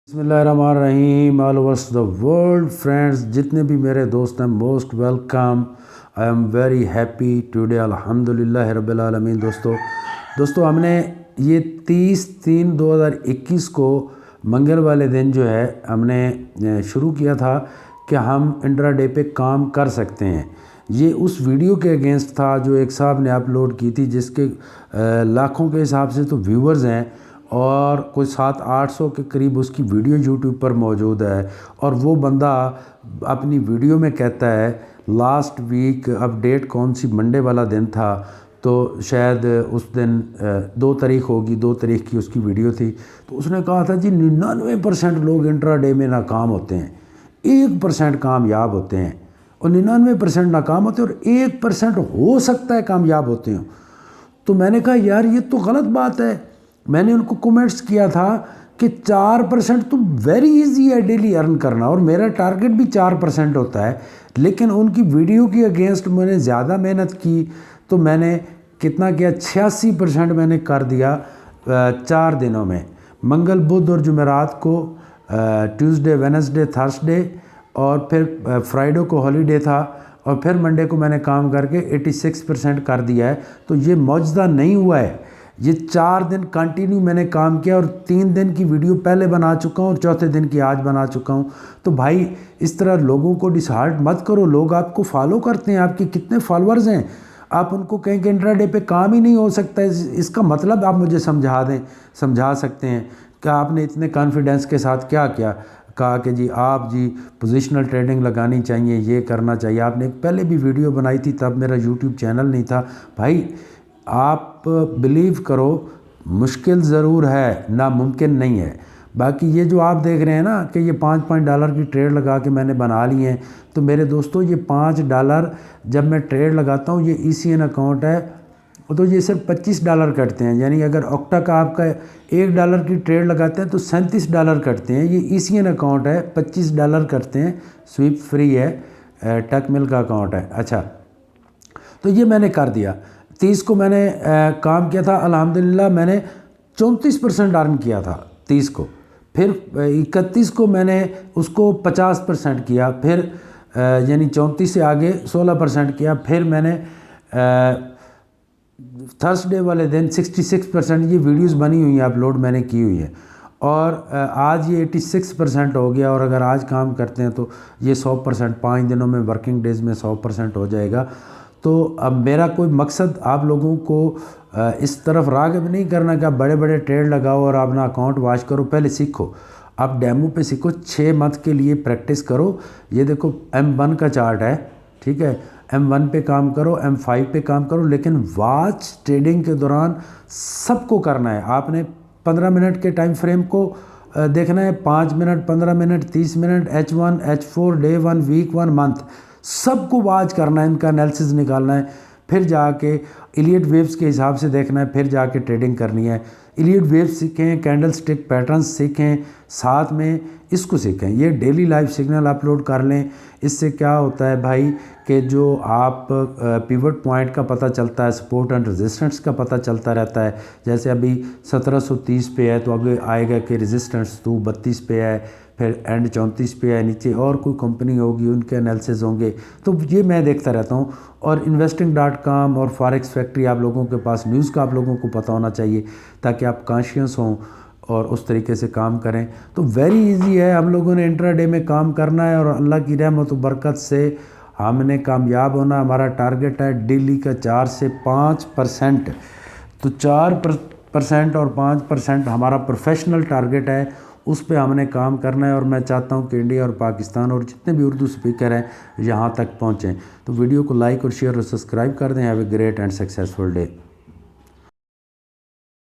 बिस्मिल्लाहिर्रहमानिर्रहीम। All overs the world friends, जितने भी मेरे दोस्त हैं, most welcome. I am very happy today, अल्हम्दुलिल्लाह रब्बिल आलमीन। दोस्तों हमने ये 30/3/2021 को मंगल वाले दिन जो है हमने शुरू किया था कि हम इंट्राडे पे काम कर सकते हैं। ये उस वीडियो के अगेंस्ट था जो एक साहब ने अपलोड की थी, जिसके लाखों के हिसाब से तो व्यूवर्स हैं और कोई 700-800 के करीब उसकी वीडियो यूट्यूब पर मौजूद है। और वो बंदा अपनी वीडियो में कहता है लास्ट वीक, अब डेट कौन सी, मंडे वाला दिन था, तो शायद उस दिन 2 तारीख होगी, 2 तारीख की उसकी वीडियो थी। तो उसने कहा था जी 99% लोग इंट्राडे में नाकाम होते हैं, 1% कामयाब होते हैं। और 99% नाकाम होते हैं और 1% हो सकता है कामयाब होते हैं। तो मैंने कहा यार ये तो गलत बात है। मैंने उनको कमेंट्स किया था कि 4% तो वेरी इजी है डेली अर्न करना, और मेरा टारगेट भी 4% होता है। लेकिन उनकी वीडियो की अगेंस्ट मैंने ज़्यादा मेहनत की, तो मैंने कितना किया, 86% मैंने कर दिया 4 दिनों में। मंगल, बुध और जुमेरात को, ट्यूसडे, वेडनेसडे, थर्सडे और फिर फ्राइडे को हॉलीडे था, और फिर मंडे को मैंने काम करके 86% कर दिया है। तो ये मौजदा नहीं हुआ है, ये 4 दिन कंटिन्यू मैंने काम किया, और 3 दिन की वीडियो पहले बना चुका हूँ और चौथे दिन की आज बना चुका हूँ। तो भाई इस तरह लोगों को डिसहार्ट मत करो। लोग आपको फॉलो करते हैं, आपके कितने फॉलोअर्स हैं, आप उनको कहें कि इंट्राडे पे काम ही नहीं हो सकता है, इसका मतलब आप मुझे समझा सकते हैं कि आपने इतने कॉन्फिडेंस के साथ क्या किया। कहा कि जी आप जी पोजीशनल ट्रेडिंग लगानी चाहिए, ये करना चाहिए। आपने एक पहले भी वीडियो बनाई थी, तब मेरा यूट्यूब चैनल नहीं था। भाई आप बिलीव करो, मुश्किल ज़रूर है, नामुमकिन नहीं है। बाकी ये जो आप देख रहे हैं ना कि ये $5 की ट्रेड लगा के मैंने बना ली हैं, तो मेरे दोस्तों ये $5 जब मैं ट्रेड लगाता हूँ, ये ECN अकाउंट है, तो ये सिर्फ $25 कटते हैं। यानी अगर ऑक्टा का आपका $1 की ट्रेड लगाते हैं तो $37 कटते हैं। ये ECN अकाउंट है, $25 कटते हैं, स्वीप फ्री है, टक मिल का अकाउंट है। अच्छा, तो ये मैंने कर दिया। 30 को मैंने काम किया था, अल्हम्दुलिल्लाह मैंने 34% अर्न किया था 30 को। फिर 31 को मैंने उसको 50% किया, फिर यानी 34 से आगे 16% किया। फिर मैंने थर्सडे वाले दिन 66%, ये वीडियोस बनी हुई हैं, अपलोड मैंने की हुई है। और आज ये 86% हो गया, और अगर आज काम करते हैं तो ये 100%, 5 दिनों में, वर्किंग डेज़ में 100% हो जाएगा। तो अब मेरा कोई मकसद आप लोगों को इस तरफ राग़िब नहीं करना कि आप बड़े बड़े ट्रेड लगाओ और अपना अकाउंट वॉच करो। पहले सीखो, आप डेमो पे सीखो, 6 मंथ के लिए प्रैक्टिस करो। ये देखो M1 का चार्ट है, ठीक है, M1 पे काम करो, M5 पे काम करो, लेकिन वॉच ट्रेडिंग के दौरान सबको करना है। आपने 15 मिनट के टाइम फ्रेम को देखना है, 5 minute, 15 minute, 30 minute, H1, H4, day 1, week 1, month, सबको वॉच करना है, इनका एनालिसिस निकालना है। फिर जाके इलियट वेव्स के हिसाब से देखना है, फिर जाके ट्रेडिंग करनी है। इलियट वेव्स सीखें, कैंडल स्टिक पैटर्न्स सीखें, साथ में इसको सीखें। ये डेली लाइव सिग्नल अपलोड कर लें। इससे क्या होता है भाई कि जो आप पिवट पॉइंट का पता चलता है, सपोर्ट एंड रेजिस्टेंस का पता चलता रहता है। जैसे अभी 1730 पे है, तो आगे आएगा कि रेजिस्टेंस 232 पे है, फिर एंड 34 पे है, नीचे और कोई कंपनी होगी, उनके एनालिसिस होंगे। तो ये मैं देखता रहता हूँ। और investing.com और फॉरेक्स फैक्ट्री आप लोगों के पास, न्यूज़ का आप लोगों को पता होना चाहिए, ताकि आप कॉन्शियस हों और उस तरीके से काम करें। तो वेरी इजी है, हम लोगों ने इंट्राडे में काम करना है, और अल्लाह की रहमत व बरकत से हमने कामयाब होना। हमारा टारगेट है डेली का 4 से 5%। तो 4% और 5% हमारा प्रोफेशनल टारगेट है, उस पे हमने काम करना है। और मैं चाहता हूँ कि इंडिया और पाकिस्तान और जितने भी उर्दू स्पीकर हैं यहाँ तक पहुँचें। तो वीडियो को लाइक और शेयर और सब्सक्राइब कर दें। Have a great and successful day.